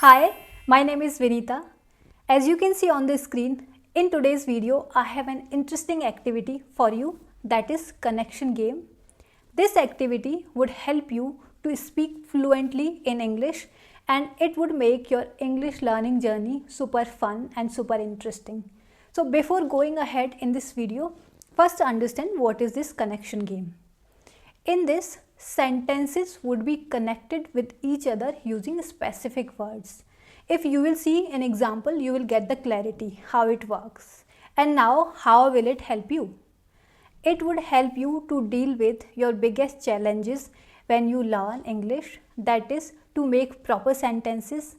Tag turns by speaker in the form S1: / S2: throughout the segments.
S1: Hi, my name is Vineeta. As you can see on the screen, in today's video, I have an interesting activity for you, that is connection game. This activity would help you to speak fluently in English, and it would make your English learning journey super fun and super interesting. So before going ahead in this video, first understand what is this connection game. In this, sentences would be connected with each other using specific words. If you will see an example, you will get the clarity how it works. And now, how will it help you? It would help you to deal with your biggest challenges when you learn English, that is to make proper sentences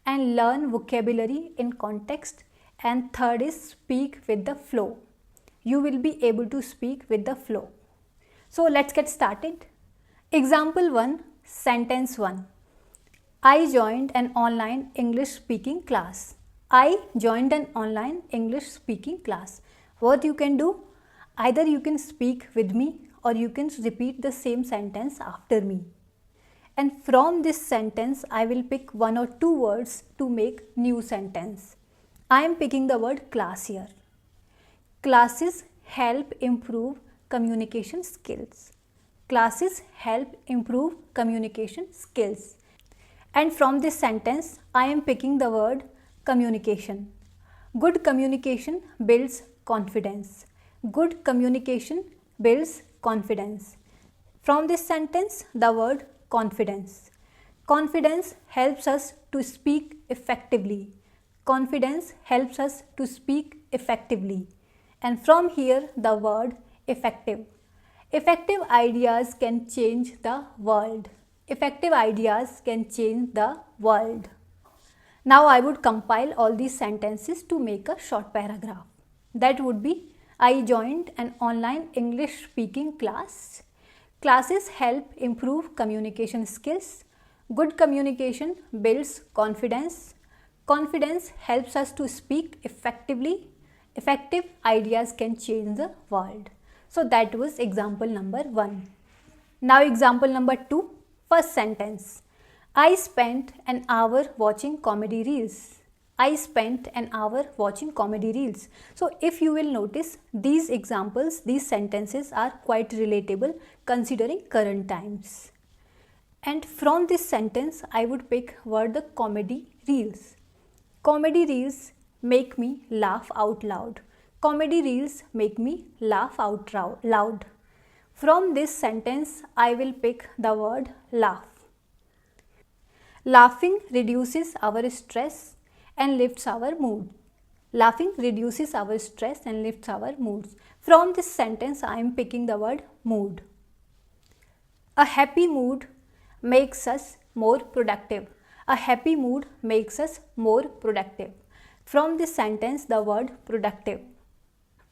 S1: and learn vocabulary in context, and third is speak with the flow. You will be able to speak with the flow. So let's get started. Example 1, sentence 1. I joined an online English speaking class. I joined an online English speaking class. What you can do? Either you can speak with me or you can repeat the same sentence after me. And from this sentence, I will pick one or two words to make new sentence. I am picking the word class here. Classes help improve communication skills. Classes help improve communication skills. And from this sentence, I am picking the word communication. Good communication builds confidence. Good communication builds confidence. From this sentence, the word confidence. Confidence helps us to speak effectively. Confidence helps us to speak effectively. And from here, the word effective. Effective ideas can change the world. Effective ideas can change the world. Now I would compile all these sentences to make a short paragraph. That would be, I joined an online English speaking class. Classes help improve communication skills. Good communication builds confidence. Confidence helps us to speak effectively. Effective ideas can change the world. So that was example number 1. Now example number 2, first sentence. I spent an hour watching comedy reels. I spent an hour watching comedy reels. So if you will notice, these examples, these sentences are quite relatable considering current times. And from this sentence, I would pick word the comedy reels. Comedy reels make me laugh out loud. Comedy reels make me laugh out loud. From this sentence, I will pick the word laugh. Laughing reduces our stress and lifts our mood. Laughing reduces our stress and lifts our moods. From this sentence, I am picking the word mood. A happy mood makes us more productive. A happy mood makes us more productive. From this sentence, the word productive.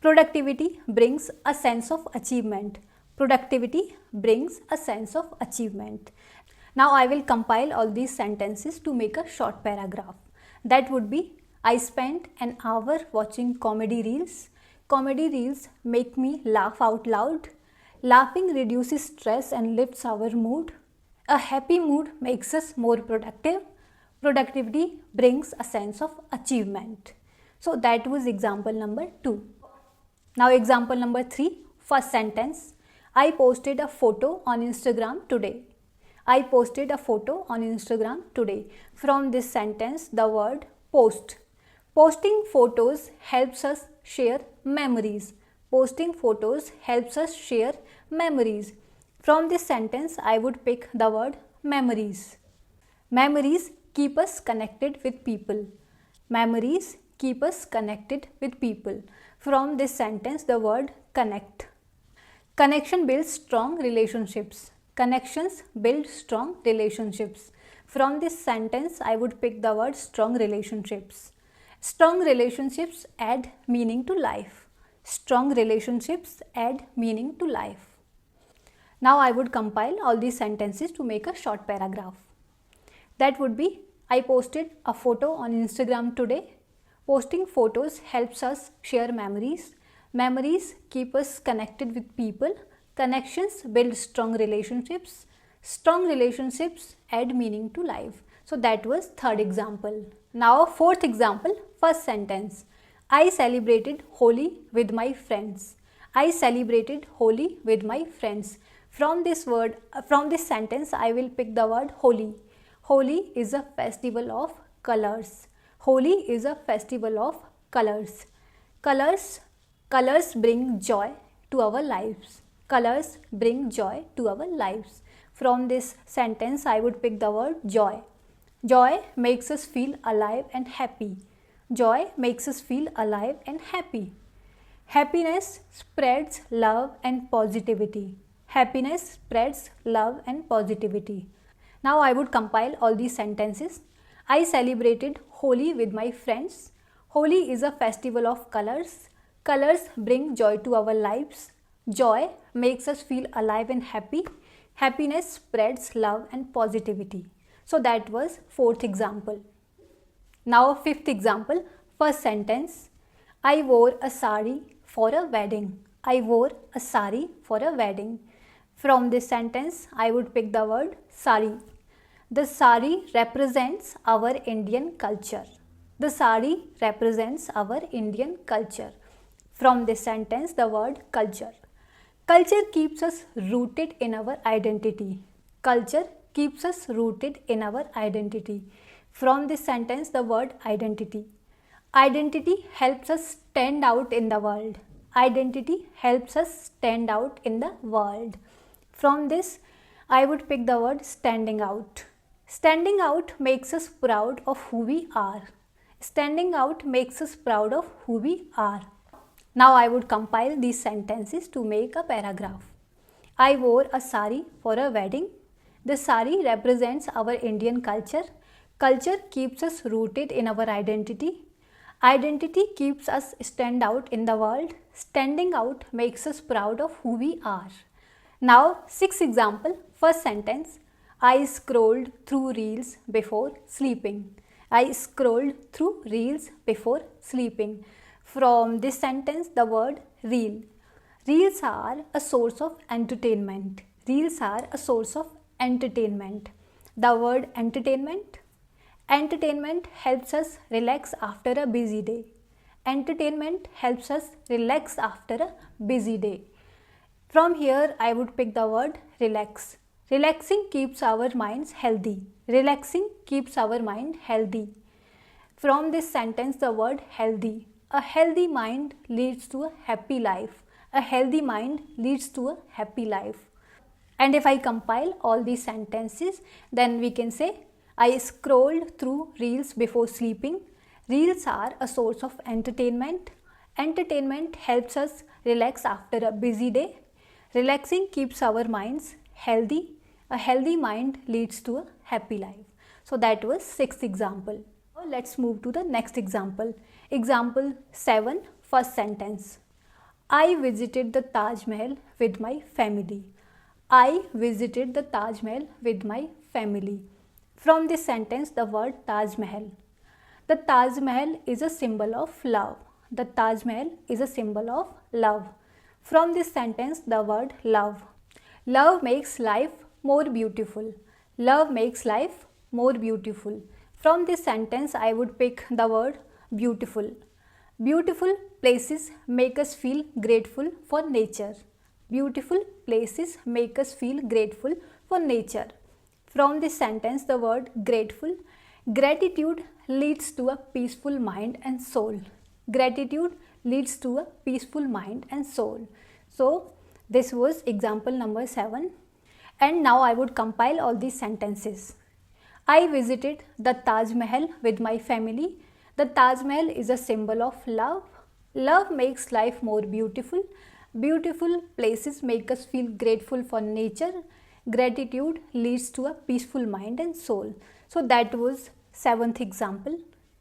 S1: Productivity brings a sense of achievement. Productivity brings a sense of achievement. Now I will compile all these sentences to make a short paragraph. That would be, I spent an hour watching comedy reels. Comedy reels make me laugh out loud. Laughing reduces stress and lifts our mood. A happy mood makes us more productive. Productivity brings a sense of achievement. So that was example number 2. Now example number 3, first sentence. I posted a photo on Instagram today. I posted a photo on Instagram today. From this sentence, the word post. Posting photos helps us share memories. Posting photos helps us share memories. From this sentence, I would pick the word memories. Memories keep us connected with people. Memories keep us connected with people. From this sentence, the word connect. Connection builds strong relationships. Connections build strong relationships. From this sentence, I would pick the word strong relationships. Strong relationships add meaning to life. Strong relationships add meaning to life. Now I would compile all these sentences to make a short paragraph. That would be, I posted a photo on Instagram today. Posting photos helps us share memories. Memories keep us connected with people. Connections build strong relationships. Strong relationships add meaning to life. So that was third example. Now fourth example, first sentence. I celebrated Holi with my friends. I celebrated Holi with my friends. From this sentence, I will pick the word Holi. Holi is a festival of colors. Holi is a festival of colors. Colors bring joy to our lives. Colors bring joy to our lives. From this sentence, I would pick the word joy. Joy makes us feel alive and happy. Joy makes us feel alive and happy. Happiness spreads love and positivity. Happiness spreads love and positivity. Now I would compile all these sentences. I celebrated Holi with my friends. Holi is a festival of colors. Colors bring joy to our lives. Joy makes us feel alive and happy. Happiness spreads love and positivity. So that was fourth example. Now fifth example, first sentence. I wore a sari for a wedding. I wore a sari for a wedding. From this sentence, I would pick the word sari. The sari represents our Indian culture. The sari represents our Indian culture. From this sentence, the word culture. Culture keeps us rooted in our identity. Culture keeps us rooted in our identity. From this sentence, the word identity. Identity helps us stand out in the world. Identity helps us stand out in the world. From this, I would pick the word standing out. Standing out makes us proud of who we are. Standing out makes us proud of who we are. Now I would compile these sentences to make a paragraph. I wore a sari for a wedding. The sari represents our Indian culture. Culture keeps us rooted in our identity. Identity keeps us stand out in the world. Standing out makes us proud of who we are. Now, sixth example, first sentence. I scrolled through reels before sleeping. I scrolled through reels before sleeping. From this sentence, the word reel. Reels are a source of entertainment. Reels are a source of entertainment. The word entertainment. Entertainment helps us relax after a busy day. Entertainment helps us relax after a busy day. From here, I would pick the word relax. Relaxing keeps our minds healthy. Relaxing keeps our mind healthy. From this sentence, the word healthy. A healthy mind leads to a happy life. A healthy mind leads to a happy life. And if I compile all these sentences, then we can say, I scrolled through reels before sleeping. Reels are a source of entertainment. Entertainment helps us relax after a busy day. Relaxing keeps our minds healthy. A healthy mind leads to a happy life. So that was sixth example. Now let's move to the next example. Example 7, first sentence. I visited the Taj Mahal with my family. I visited the Taj Mahal with my family. From this sentence, the word Taj Mahal. The Taj Mahal is a symbol of love. The Taj Mahal is a symbol of love. From this sentence, the word love. Love makes life more beautiful. Love makes life more beautiful. From this sentence, I would pick the word beautiful. Beautiful places make us feel grateful for nature. Beautiful places make us feel grateful for nature. From this sentence, the word grateful. Gratitude leads to a peaceful mind and soul. Gratitude leads to a peaceful mind and soul. So, this was example number 7. And now I would compile all these sentences. I visited the Taj Mahal with my family. The Taj Mahal is a symbol of love. Love makes life more beautiful. Beautiful places make us feel grateful for nature. Gratitude leads to a peaceful mind and soul. So that was 7th example.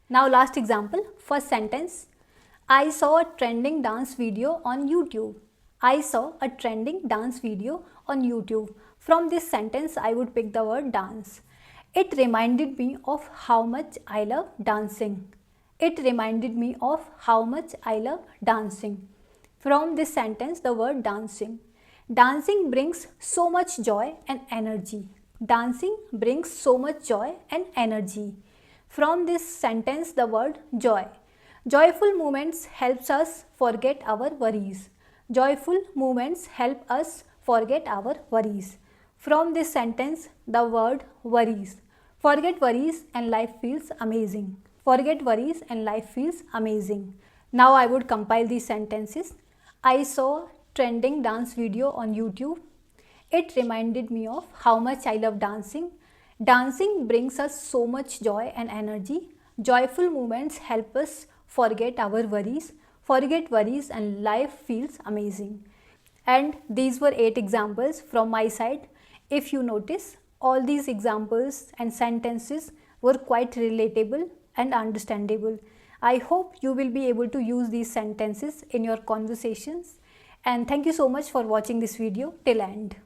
S1: Now last example, first sentence. I saw a trending dance video on YouTube. I saw a trending dance video on YouTube. From this sentence, I would pick the word dance. It reminded me of how much I love dancing. It reminded me of how much I love dancing. From this sentence, the word dancing. Dancing brings so much joy and energy. Dancing brings so much joy and energy. From this sentence, the word joy. Joyful moments helps us forget our worries. Joyful moments help us forget our worries. From this sentence, the word worries. Forget worries and life feels amazing. Forget worries and life feels amazing. Now I would compile these sentences. I saw trending dance video on YouTube. It reminded me of how much I love dancing. Dancing brings us so much joy and energy. Joyful moments help us forget our worries. Forget worries and life feels amazing. And these were 8 examples from my side. If you notice, all these examples and sentences were quite relatable and understandable. I hope you will be able to use these sentences in your conversations. And thank you so much for watching this video till end.